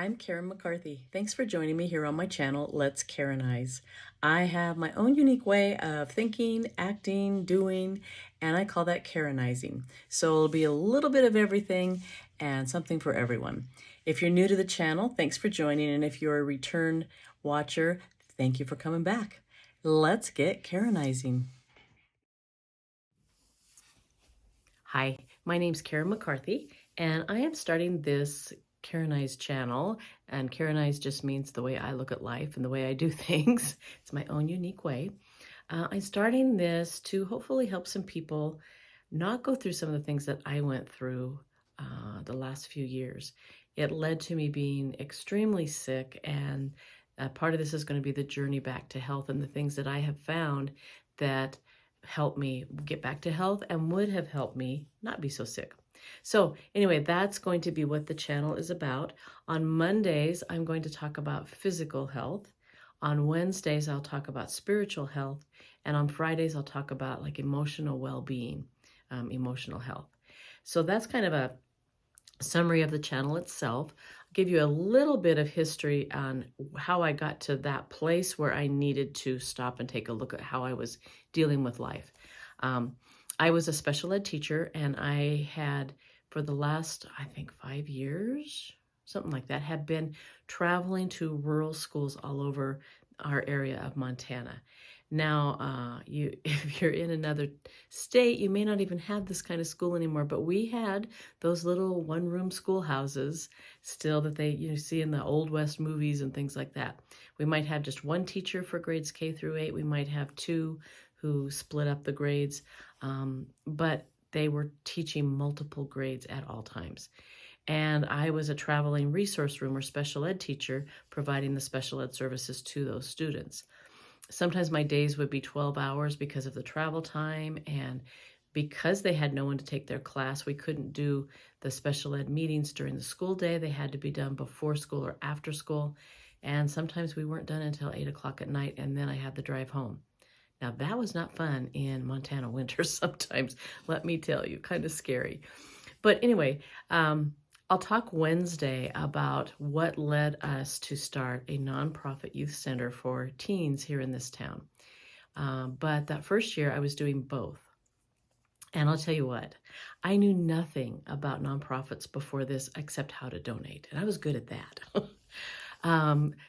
I'm Karen McCarthy. Thanks for joining me here on my channel, Let's Karen-ize. I have my own unique way of thinking, acting, doing, and I call that Karen-izing. So it'll be a little bit of everything and something for everyone. If you're new to the channel, thanks for joining, and if you're a return watcher, thank you for coming back. Let's get Karen-izing. Hi, my name's Karen McCarthy, and I am starting this Karen-ize channel, and Karen-ize just means the way I look at life and the way I do things. It's my own unique way. I'm starting this to hopefully help some people not go through some of the things that I went through the last few years. It led to me being extremely sick, and part of this is going to be the journey back to health and the things that I have found that help me get back to health and would have helped me not be so sick. So anyway, that's going to be what the channel is about. On Mondays, I'm going to talk about physical health. On Wednesdays, I'll talk about spiritual health. And on Fridays, I'll talk about like emotional well-being, emotional health. So that's kind of a summary of the channel itself. I'll give you a little bit of history on how I got to that place where I needed to stop and take a look at how I was dealing with life. I was a special ed teacher, and I had, for the last, I think, 5 years, something like that, have been traveling to rural schools all over our area of Montana. Now, if you're in another state, you may not even have this kind of school anymore, but we had those little one-room schoolhouses still that they see in the Old West movies and things like that. We might have just one teacher for grades K through 8. We might have two who split up the grades, but they were teaching multiple grades at all times. And I was a traveling resource room or special ed teacher providing the special ed services to those students. Sometimes my days would be 12 hours because of the travel time, and because they had no one to take their class, we couldn't do the special ed meetings during the school day. They had to be done before school or after school, and sometimes we weren't done until 8 o'clock at night, and then I had the drive home. Now, that was not fun in Montana winter sometimes, let me tell you, kind of scary. But anyway, I'll talk Wednesday about what led us to start a nonprofit youth center for teens here in this town. But that first year, I was doing both. And I'll tell you what, I knew nothing about nonprofits before this except how to donate, and I was good at that.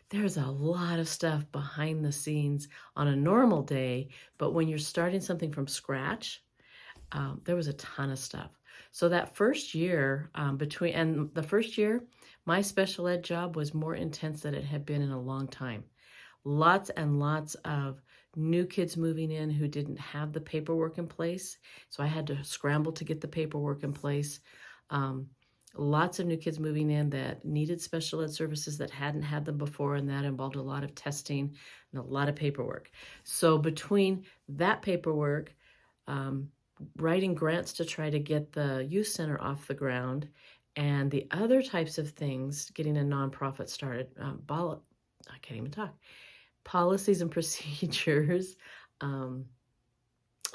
There's a lot of stuff behind the scenes on a normal day, but when you're starting something from scratch, there was a ton of stuff. So that first year, the first year, my special ed job was more intense than it had been in a long time. Lots and lots of new kids moving in who didn't have the paperwork in place. So I had to scramble to get the paperwork in place. Lots of new kids moving in that needed special ed services that hadn't had them before, and that involved a lot of testing and a lot of paperwork. So between that paperwork, writing grants to try to get the youth center off the ground, and the other types of things, getting a nonprofit started, I can't even talk, policies and procedures, all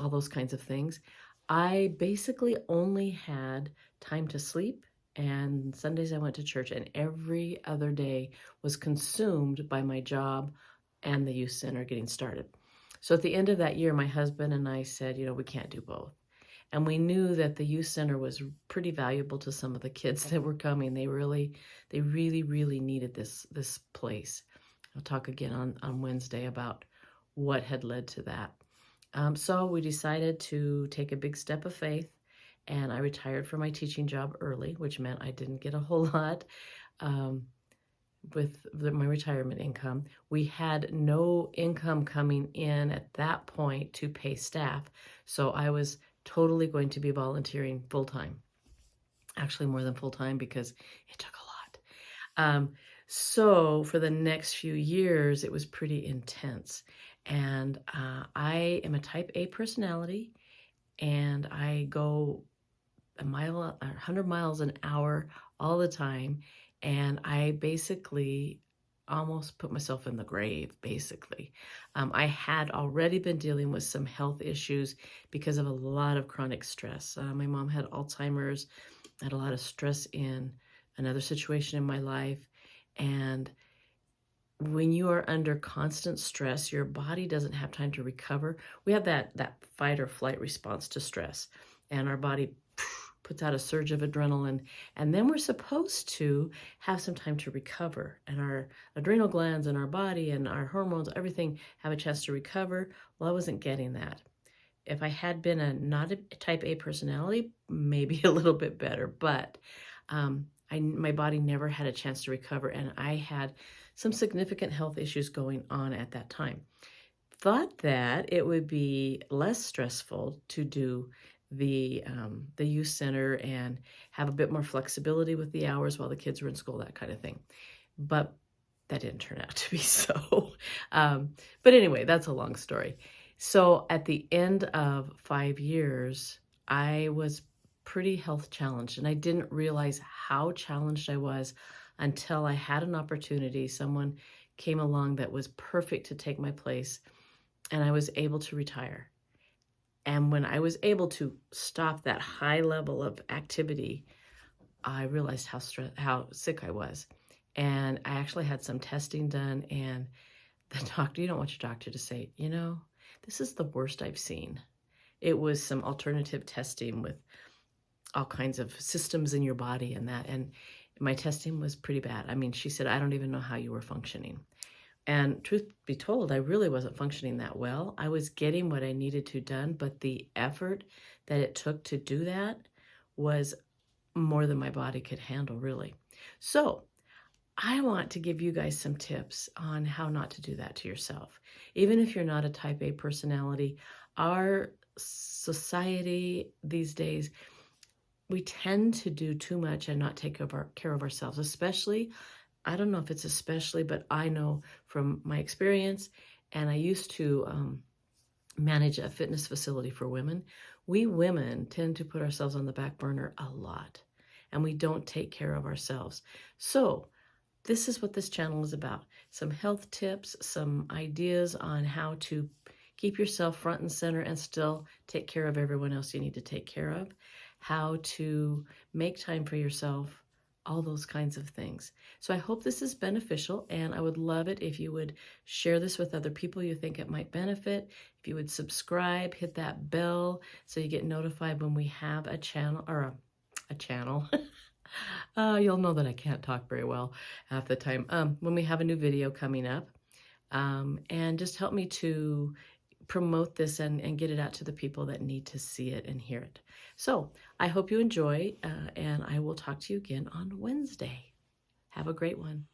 those kinds of things. I basically only had time to sleep, and Sundays I went to church, and every other day was consumed by my job and the youth center getting started. So at the end of that year, my husband and I said, we can't do both. And we knew that the youth center was pretty valuable to some of the kids that were coming. They really, really needed this place. I'll talk again on Wednesday about what had led to that. So we decided to take a big step of faith, and I retired from my teaching job early, which meant I didn't get a whole lot with my retirement income. We had no income coming in at that point to pay staff, so I was totally going to be volunteering full-time. Actually, more than full-time, because it took a lot. So for the next few years, it was pretty intense. And I am a type A personality, and I go 100 miles an hour all the time. And I basically almost put myself in the grave, basically. I had already been dealing with some health issues because of a lot of chronic stress. My mom had Alzheimer's. I had a lot of stress in another situation in my life. And when you are under constant stress, your body doesn't have time to recover. We have that fight or flight response to stress, and our body puts out a surge of adrenaline, and then we're supposed to have some time to recover, and our adrenal glands in our body and our hormones, everything have a chance to recover. Well, I wasn't getting that. If I had been not a type A personality, maybe a little bit better, but my body never had a chance to recover, and I had some significant health issues going on at that time. Thought that it would be less stressful to do the youth center and have a bit more flexibility with the hours while the kids were in school, that kind of thing. But that didn't turn out to be so. But anyway, that's a long story. So at the end of 5 years, I was pretty health challenged, and I didn't realize how challenged I was until I had an opportunity. Someone came along that was perfect to take my place, and I was able to retire. And when I was able to stop that high level of activity, I realized how sick I was. And I actually had some testing done, and the doctor, you don't want your doctor to say, this is the worst I've seen. It was some alternative testing with all kinds of systems in your body and that. And my testing was pretty bad. I mean, she said, I don't even know how you were functioning. And truth be told, I really wasn't functioning that well. I was getting what I needed to done, but the effort that it took to do that was more than my body could handle, really. So I want to give you guys some tips on how not to do that to yourself. Even if you're not a type A personality, our society these days, we tend to do too much and not take care of ourselves, especially, I don't know if it's especially, but I know from my experience, and I used to manage a fitness facility for women. We women tend to put ourselves on the back burner a lot, and we don't take care of ourselves. So this is what this channel is about. Some health tips, some ideas on how to keep yourself front and center and still take care of everyone else you need to take care of, how to make time for yourself, all those kinds of things. So I hope this is beneficial, and I would love it if you would share this with other people you think it might benefit. If you would subscribe, hit that bell so you get notified when we have a channel, or a channel. You'll know that I can't talk very well half the time. When we have a new video coming up, and just help me to promote this and get it out to the people that need to see it and hear it. So I hope you enjoy, and I will talk to you again on Wednesday. Have a great one.